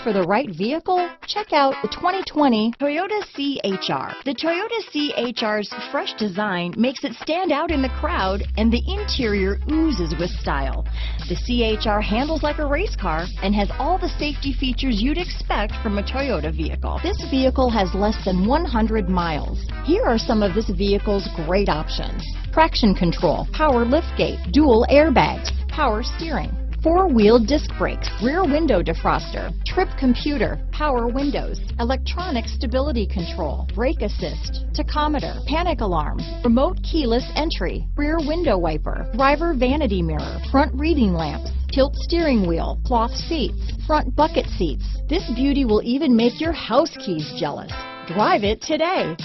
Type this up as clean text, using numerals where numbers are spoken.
for the right vehicle? Check out the 2020 Toyota CHR. The Toyota CHR's fresh design makes it stand out in the crowd, and the interior oozes with style. The CHR handles like a race car and has all the safety features you'd expect from a Toyota vehicle. This vehicle has less than 100 miles. Here are some of this vehicle's great options: traction control, power liftgate, dual airbags, power steering, four-wheel disc brakes, rear window defroster, trip computer, power windows, electronic stability control, brake assist, tachometer, panic alarm, remote keyless entry, rear window wiper, driver vanity mirror, front reading lamps, tilt steering wheel, cloth seats, front bucket seats. This beauty will even make your house keys jealous. Drive it today.